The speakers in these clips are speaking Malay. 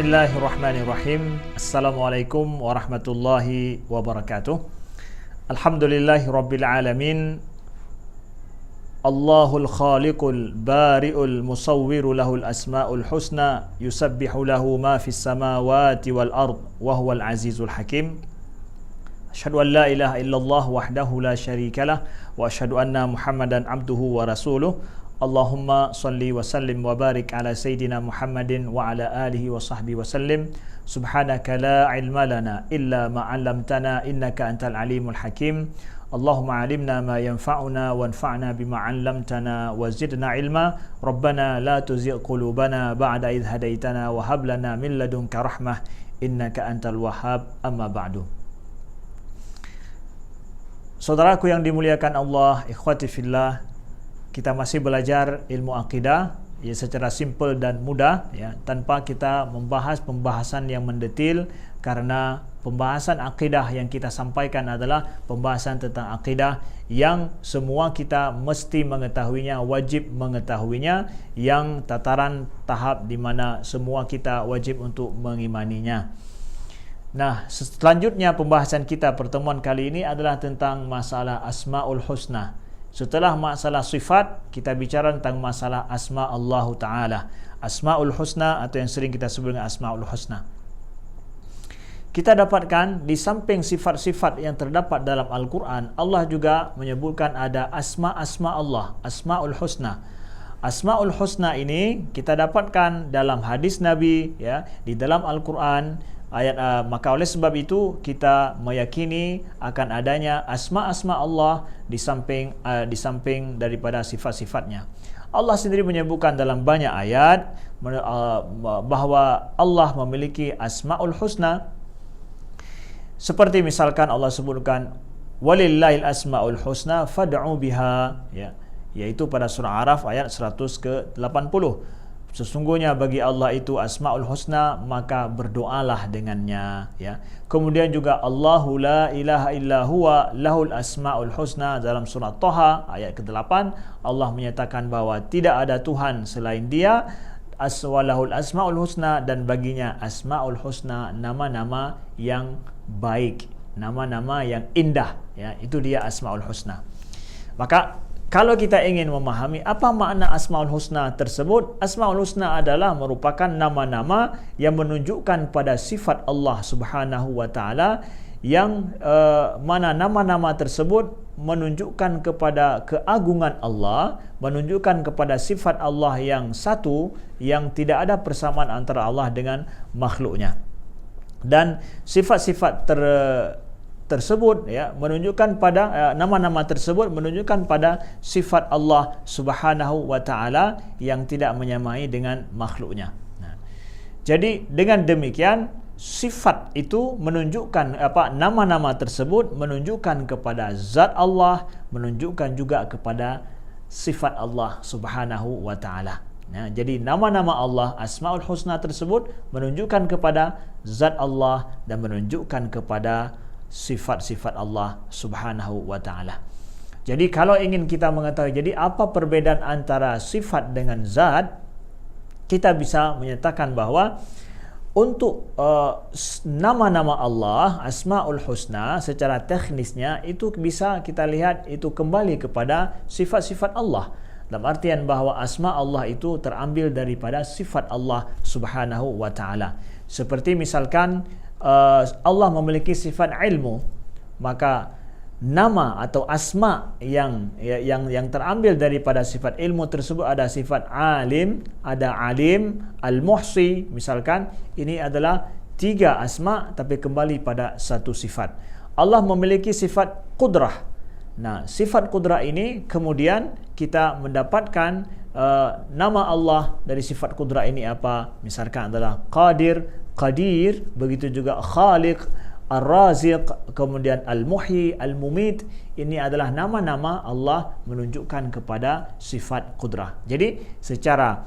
Bismillahirrahmanirrahim. Assalamualaikum warahmatullahi wabarakatuh. Alhamdulillahirabbil alamin. Allahul khaliqul bari'ul musawwiru lahul asmaul husna yusabbihu lahu ma fis samawati wal ard wa huwal azizul hakim. Asyhadu an la ilaha illallah wahdahu la syarikalah wa asyhadu anna Muhammadan abduhu wa rasuluh. Allahumma salli wa sallim wa barik ala Sayyidina Muhammadin wa ala alihi wa sahbihi wa sallim. Subhanaka la ilma lana illa ma 'allamtana innaka antal alimul hakim. Allahumma 'allimna ma yanfa'una wanfa'na bima 'allamtana wa zidna ilma. Rabbana la tuzigh qulubana ba'da idh hadaitana wa hab lana min ladunka rahmah innaka antal wahhab. Amma ba'du. Saudaraku yang dimuliakan Allah, ikhwati fillah, kita masih belajar ilmu akidah ya, secara simple dan mudah ya, tanpa kita membahas pembahasan yang mendetil, karena pembahasan akidah yang kita sampaikan adalah pembahasan tentang akidah yang semua kita mesti mengetahuinya, wajib mengetahuinya, yang tataran tahap di mana semua kita wajib untuk mengimaninya. Nah, selanjutnya pembahasan kita pertemuan kali ini adalah tentang masalah Asmaul Husna. Setelah masalah sifat, kita bicara tentang masalah asma Allah Ta'ala, Asma'ul Husna, atau yang sering kita sebut dengan Asma'ul Husna. Kita dapatkan di samping sifat-sifat yang terdapat dalam Al-Quran, Allah juga menyebutkan ada asma-asma Allah, Asma'ul Husna. Asma'ul Husna ini kita dapatkan dalam hadis Nabi ya, di dalam Al-Quran ayat, maka oleh sebab itu kita meyakini akan adanya asma-asma Allah di samping daripada sifat-sifatnya. Allah sendiri menyebutkan dalam banyak ayat bahawa Allah memiliki asmaul husna, seperti misalkan Allah sebutkan walillahil asmaul husna fad'u biha ya, yaitu pada surah Araf ayat 100 ke 80. Sesungguhnya bagi Allah itu asmaul husna, maka berdoalah dengannya ya. Kemudian juga Allahu la ilaha illa huwa lahul asmaul husna, dalam surah Thaha ayat ke-8 Allah menyatakan bahawa tidak ada Tuhan selain Dia, walahul asmaul husna, dan baginya asmaul husna, nama-nama yang baik, nama-nama yang indah ya, itu dia asmaul husna. Maka kalau kita ingin memahami apa makna Asmaul Husna tersebut, Asmaul Husna adalah merupakan nama-nama yang menunjukkan pada sifat Allah Subhanahu wa Ta'ala, yang mana nama-nama tersebut menunjukkan kepada keagungan Allah, menunjukkan kepada sifat Allah yang satu, yang tidak ada persamaan antara Allah dengan makhluknya. Dan sifat-sifat tersebut ya, menunjukkan pada nama-nama tersebut menunjukkan pada sifat Allah Subhanahu wa Ta'ala yang tidak menyamai dengan makhluknya. Nah, jadi dengan demikian sifat itu menunjukkan nama-nama tersebut menunjukkan kepada zat Allah, menunjukkan juga kepada sifat Allah Subhanahu wa Ta'ala. Nah, jadi nama-nama Allah, Asmaul Husna tersebut menunjukkan kepada zat Allah dan menunjukkan kepada sifat-sifat Allah Subhanahu wa Ta'ala. Jadi kalau ingin kita mengetahui jadi apa perbedaan antara sifat dengan zat, kita bisa menyatakan bahawa untuk nama-nama Allah, Asmaul Husna, secara teknisnya itu bisa kita lihat itu kembali kepada sifat-sifat Allah, dalam artian bahawa asma Allah itu terambil daripada sifat Allah Subhanahu wa Ta'ala. Seperti misalkan Allah memiliki sifat ilmu, maka nama atau asma yang terambil daripada sifat ilmu tersebut ada sifat alim, ada alim, al-muhsi misalkan. Ini adalah 3 asma tapi kembali pada satu sifat. Allah memiliki sifat qudrah. Nah, sifat qudrah ini kemudian kita mendapatkan nama Allah dari sifat qudrah ini apa? Misalkan adalah qadir, Qadir, begitu juga Khaliq, Ar-Raziq, kemudian Al-Muhyi, Al-Mumit. Ini adalah nama-nama Allah menunjukkan kepada sifat qudrah. Jadi secara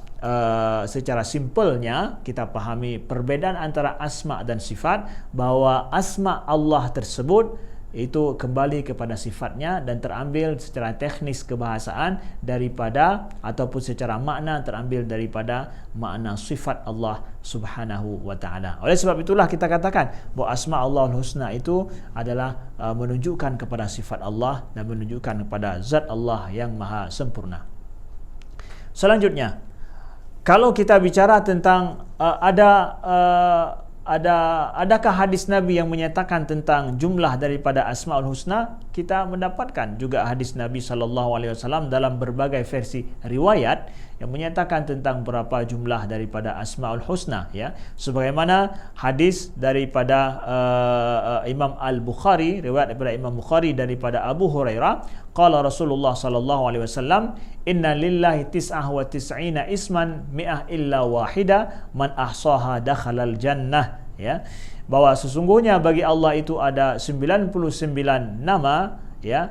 simpelnya kita pahami perbedaan antara asma dan sifat, bahwa asma Allah tersebut itu kembali kepada sifatnya dan terambil secara teknis kebahasaan daripada ataupun secara makna terambil daripada makna sifat Allah Subhanahu wa taala. Oleh sebab itulah kita katakan bahawa asma Allahul Husna itu adalah menunjukkan kepada sifat Allah dan menunjukkan kepada zat Allah yang maha sempurna. Selanjutnya, kalau kita bicara tentang adakah hadis Nabi yang menyatakan tentang jumlah daripada Asmaul Husna? Kita mendapatkan juga hadis Nabi SAW dalam berbagai versi riwayat yang menyatakan tentang berapa jumlah daripada Asmaul Husna, ya. Sebagaimana hadis daripada Imam Al-Bukhari, riwayat daripada Imam Bukhari daripada Abu Hurairah, qala Rasulullah SAW, inna lillahi tis'ah wa tis'ina isman mi'ah illa wahida man ahsaha dakhalal jannah, ya. Bahwa sesungguhnya bagi Allah itu ada 99 nama, ya,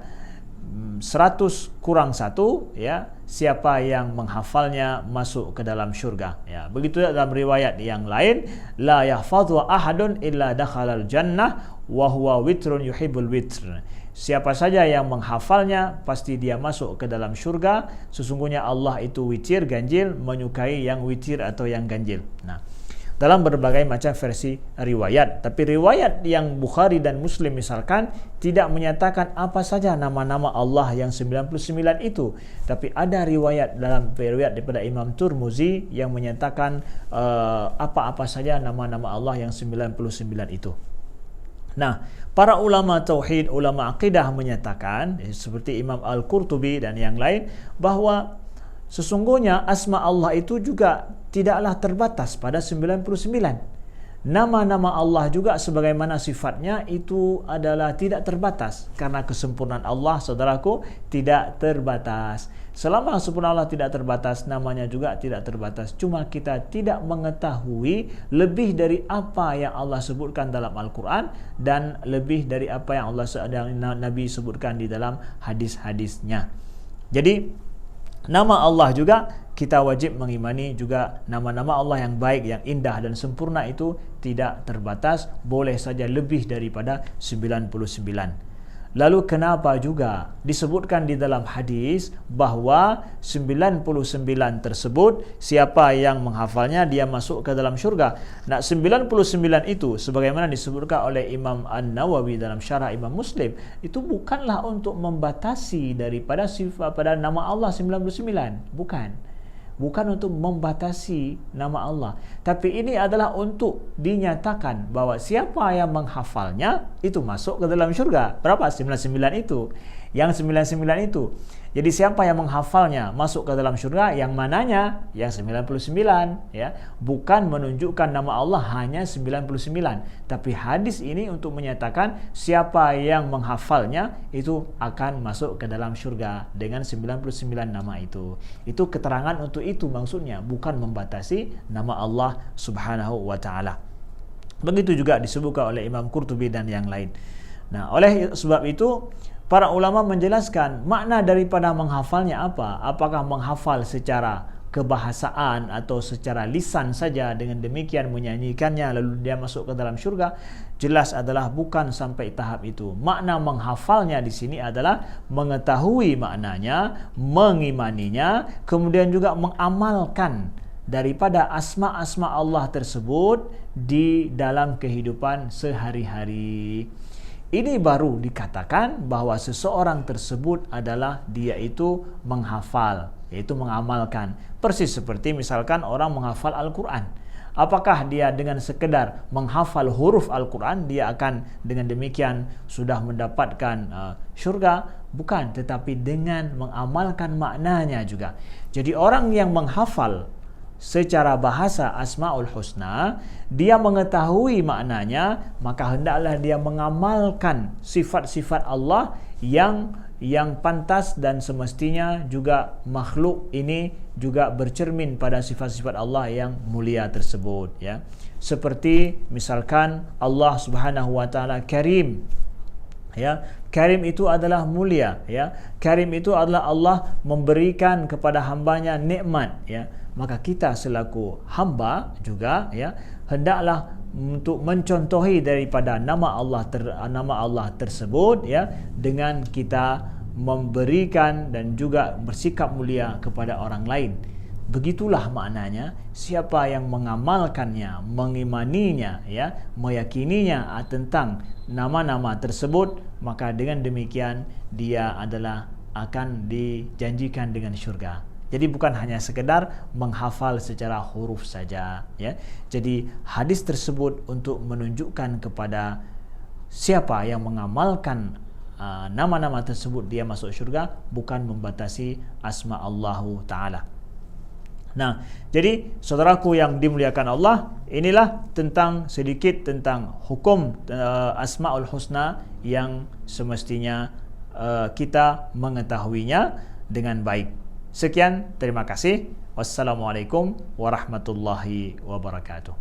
100 kurang 1, ya, siapa yang menghafalnya masuk ke dalam syurga, ya. Begitu dalam riwayat yang lain, la yahfadhu ahadun illa dakhalal jannah wa huwa witrun yuhibbul witr. Siapa saja yang menghafalnya pasti dia masuk ke dalam syurga. Sesungguhnya Allah itu witir, ganjil, menyukai yang witir atau yang ganjil. Nah, dalam berbagai macam versi riwayat. Tapi riwayat yang Bukhari dan Muslim misalkan tidak menyatakan apa saja nama-nama Allah yang 99 itu. Tapi ada riwayat dalam riwayat daripada Imam Turmuzi yang menyatakan apa-apa saja nama-nama Allah yang 99 itu. Nah, para ulama tauhid, ulama akidah menyatakan, seperti Imam Al-Qurtubi dan yang lain, bahawa sesungguhnya asma Allah itu juga tidaklah terbatas pada 99. Nama-nama Allah juga sebagaimana sifatnya itu adalah tidak terbatas. Karena kesempurnaan Allah, saudaraku, tidak terbatas. Selama kesempurnaan Allah tidak terbatas, namanya juga tidak terbatas. Cuma kita tidak mengetahui lebih dari apa yang Allah sebutkan dalam Al-Quran dan lebih dari apa yang Nabi sebutkan di dalam hadis-hadisnya. Jadi, nama Allah juga kita wajib mengimani juga nama-nama Allah yang baik, yang indah dan sempurna itu tidak terbatas, boleh saja lebih daripada 99. Lalu kenapa juga disebutkan di dalam hadis bahawa 99 tersebut siapa yang menghafalnya dia masuk ke dalam syurga. Nah, 99 itu sebagaimana disebutkan oleh Imam An-Nawawi dalam syarah Imam Muslim, itu bukanlah untuk membatasi daripada sifat pada nama Allah 99, bukan untuk membatasi nama Allah, tapi ini adalah untuk dinyatakan bahawa siapa yang menghafalnya itu masuk ke dalam syurga. Berapa? 99 itu. Yang 99 itu. Jadi siapa yang menghafalnya masuk ke dalam syurga, yang mananya? Yang 99, ya. Bukan menunjukkan nama Allah hanya 99, tapi hadis ini untuk menyatakan siapa yang menghafalnya itu akan masuk ke dalam syurga dengan 99 nama itu. Itu keterangan untuk itu maksudnya, bukan membatasi nama Allah Subhanahu wa taala. Begitu juga disebutkan oleh Imam Qurtubi dan yang lain. Nah, oleh sebab itu para ulama menjelaskan makna daripada menghafalnya apa. Apakah menghafal secara kebahasaan atau secara lisan saja, dengan demikian menyanyikannya lalu dia masuk ke dalam syurga? Jelas adalah bukan sampai tahap itu. Makna menghafalnya di sini adalah mengetahui maknanya, mengimaninya, kemudian juga mengamalkan daripada asma-asma Allah tersebut di dalam kehidupan sehari-hari. Ini baru dikatakan bahawa seseorang tersebut adalah dia itu menghafal, yaitu mengamalkan. Persis seperti misalkan orang menghafal Al-Quran. Apakah dia dengan sekedar menghafal huruf Al-Quran, dia akan dengan demikian sudah mendapatkan syurga? Bukan, tetapi dengan mengamalkan maknanya juga. Jadi orang yang menghafal secara bahasa Asmaul Husna, dia mengetahui maknanya, maka hendaklah dia mengamalkan sifat-sifat Allah yang pantas dan semestinya juga makhluk ini juga bercermin pada sifat-sifat Allah yang mulia tersebut, ya. Seperti misalkan Allah Subhanahu wa taala Karim, ya. Karim itu adalah mulia, ya. Karim itu adalah Allah memberikan kepada hambanya nikmat, ya. Maka kita selaku hamba juga, ya, hendaklah untuk mencontohi daripada nama Allah tersebut, ya, dengan kita memberikan dan juga bersikap mulia kepada orang lain. Begitulah maknanya, siapa yang mengamalkannya, mengimaninya, ya, meyakininya tentang nama-nama tersebut, maka dengan demikian dia adalah akan dijanjikan dengan syurga. Jadi bukan hanya sekedar menghafal secara huruf saja, ya. Jadi hadis tersebut untuk menunjukkan kepada siapa yang mengamalkan nama-nama tersebut dia masuk syurga, bukan membatasi asma Allahu Ta'ala. Nah, jadi saudaraku yang dimuliakan Allah, inilah sedikit tentang hukum Asmaul Husna yang semestinya kita mengetahuinya dengan baik. Sekian, terima kasih. Wassalamualaikum warahmatullahi wabarakatuh.